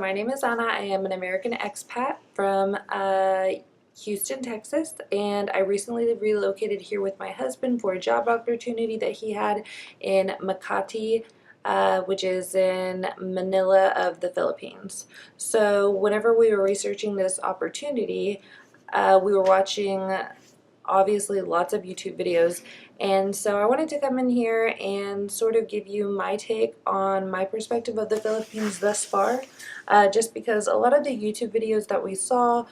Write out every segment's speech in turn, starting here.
my name is Anna. I am an American expat from Houston, Texas, and I recently relocated here with my husband for a job opportunity that he had in Makati, which is in Manila of the Philippines. So whenever we were researching this opportunity, we were watching obviously lots of YouTube videos, and so I wanted to come in here and sort of give you my take on my perspective of the Philippines thus far, just because a lot of the YouTube videos that we saw,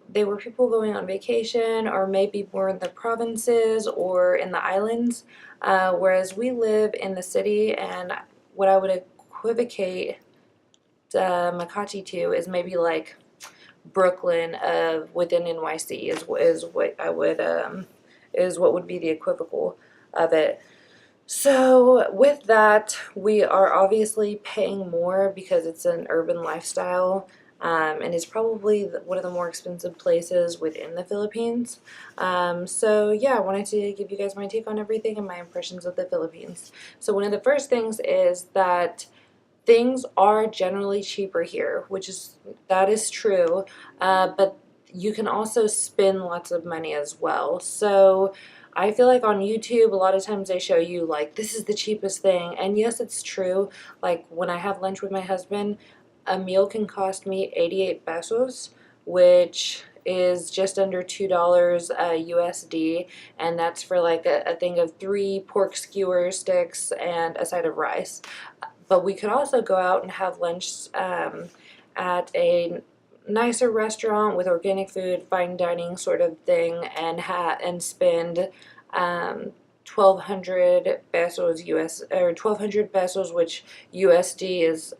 they were people going on vacation or maybe more in the provinces or in the islands, whereas we live in the city, and what I would equivocate Makati to is maybe like Brooklyn of within NYC is what I would is what would be the equivocal of it. So with that, we are obviously paying more because it's an urban lifestyle, and it's probably one of the more expensive places within the Philippines. So yeah, I wanted to give you guys my take on everything and my impressions of the Philippines. So one of the first things is that things are generally cheaper here, that is true, but you can also spend lots of money as well. So I feel like on YouTube, a lot of times they show you like this is the cheapest thing, and yes, it's true. Like when I have lunch with my husband, a meal can cost me 88 pesos, which is just under $2 USD, and that's for like a thing of 3 pork skewer sticks and a side of rice. But we could also go out and have lunch at a nicer restaurant with organic food, fine dining sort of thing, and spend 1,200 pesos US, or 1,200 pesos, which USD is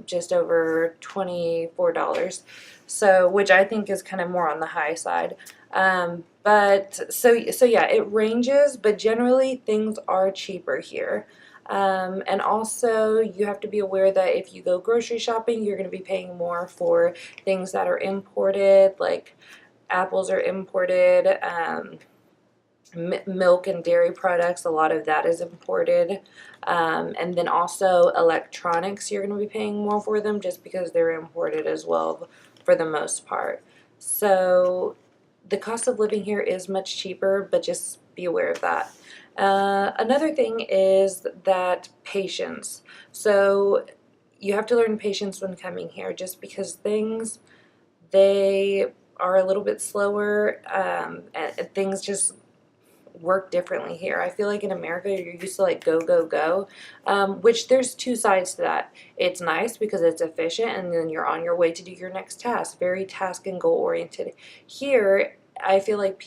just over $24. So, which I think is kind of more on the high side. But so yeah, it ranges, but generally things are cheaper here. And also, you have to be aware that if you go grocery shopping, you're going to be paying more for things that are imported, like apples are imported, milk and dairy products, a lot of that is imported. And then also electronics, you're going to be paying more for them just because they're imported as well for the most part. So the cost of living here is much cheaper, but just be aware of that. Another thing is that patience. So you have to learn patience when coming here, just because they are a little bit slower, and things just work differently here. I feel like in America you're used to like go go go, which there's two sides to that. It's nice because it's efficient and then you're on your way to do your next task, very task and goal oriented. Here I feel like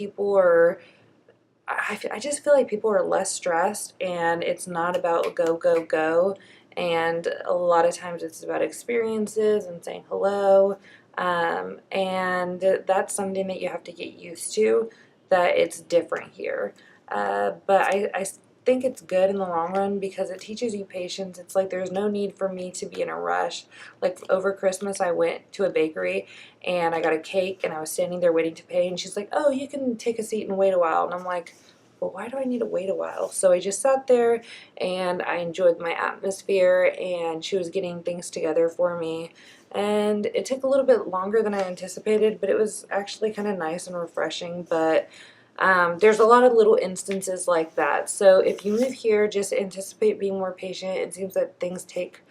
I just feel like people are less stressed, and it's not about go, go, go. And a lot of times it's about experiences and saying hello. And that's something that you have to get used to, that it's different here. But I think it's good in the long run because it teaches you patience. It's like there's no need for me to be in a rush. Like over Christmas, I went to a bakery and I got a cake, and I was standing there waiting to pay, and she's like, "Oh, you can take a seat and wait a while." And I'm like, well, why do I need to wait a while? So I just sat there and I enjoyed my atmosphere, and she was getting things together for me. And it took a little bit longer than I anticipated, but it was actually kind of nice and refreshing. But there's a lot of little instances like that. So if you move here, just anticipate being more patient. It seems that things take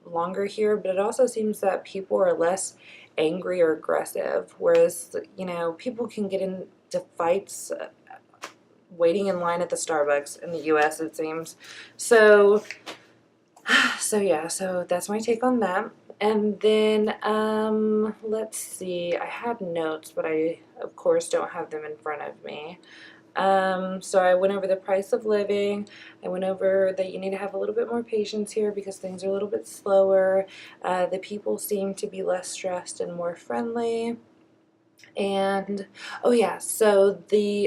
longer here, but it also seems that people are less angry or aggressive, whereas, people can get into fights waiting in line at the Starbucks in the US, it seems. So yeah, so that's my take on that. And then let's see, I had notes, but I of course don't have them in front of me. So I went over the price of living. I went over that you need to have a little bit more patience here because things are a little bit slower. The people seem to be less stressed and more friendly. And oh yeah, so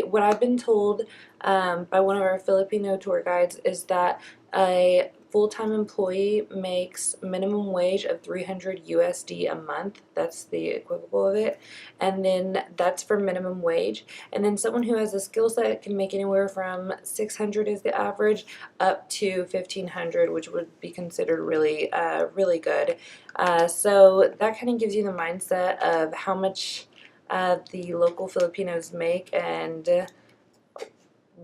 what I've been told by one of our Filipino tour guides is that a full-time employee makes minimum wage of 300 USD a month. That's the equivalent of it. And then that's for minimum wage. And then someone who has a skill set can make anywhere from 600 is the average up to 1500, which would be considered really, really good. So that kind of gives you the mindset of how much the local Filipinos make and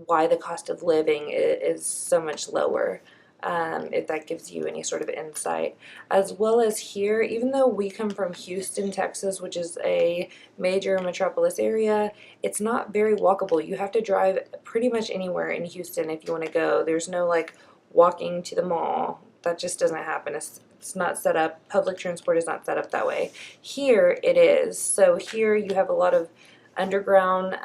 why the cost of living is so much lower. If that gives you any sort of insight. As well as here, even though we come from Houston, Texas, which is a major metropolis area, it's not very walkable. You have to drive pretty much anywhere in Houston if you want to go. There's no like walking to the mall. That just doesn't happen. It's not set up. Public transport is not set up that way. Here it is. So here you have a lot of underground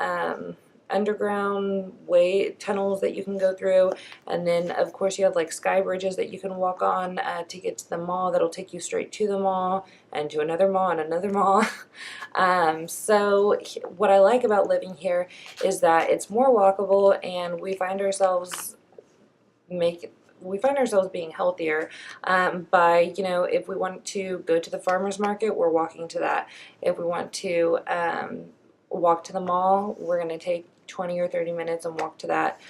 way tunnels that you can go through, and then of course you have like sky bridges that you can walk on to get to the mall. That'll take you straight to the mall and to another mall and another mall. So what I like about living here is that it's more walkable, and we find ourselves being healthier by, you know, if we want to go to the farmer's market, we're walking to that. If we want to walk to the mall, we're going to take 20 or 30 minutes and walk to that.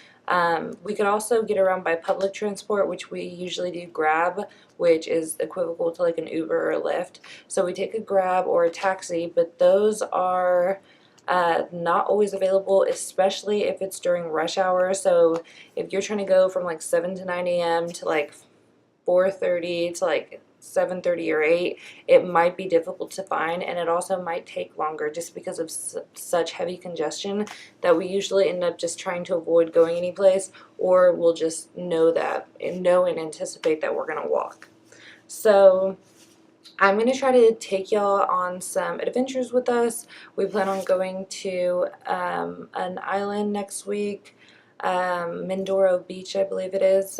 We could also get around by public transport, which we usually do Grab, which is equivalent to like an Uber or a Lyft. So we take a Grab or a taxi, but those are not always available, especially if it's during rush hour. So if you're trying to go from like 7 to 9 a.m. to like 4:30 to like 7:30 or 8, it might be difficult to find, and it also might take longer just because of such heavy congestion that we usually end up just trying to avoid going any place, or we'll just know and anticipate that we're going to walk. So I'm going to try to take y'all on some adventures with us. We plan on going to an island next week, Mindoro Beach, I believe it is.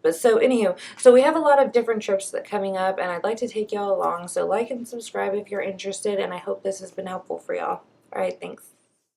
But so anywho, so we have a lot of different trips that coming up, and I'd like to take y'all along. So like and subscribe if you're interested, and I hope this has been helpful for y'all. All right, thanks.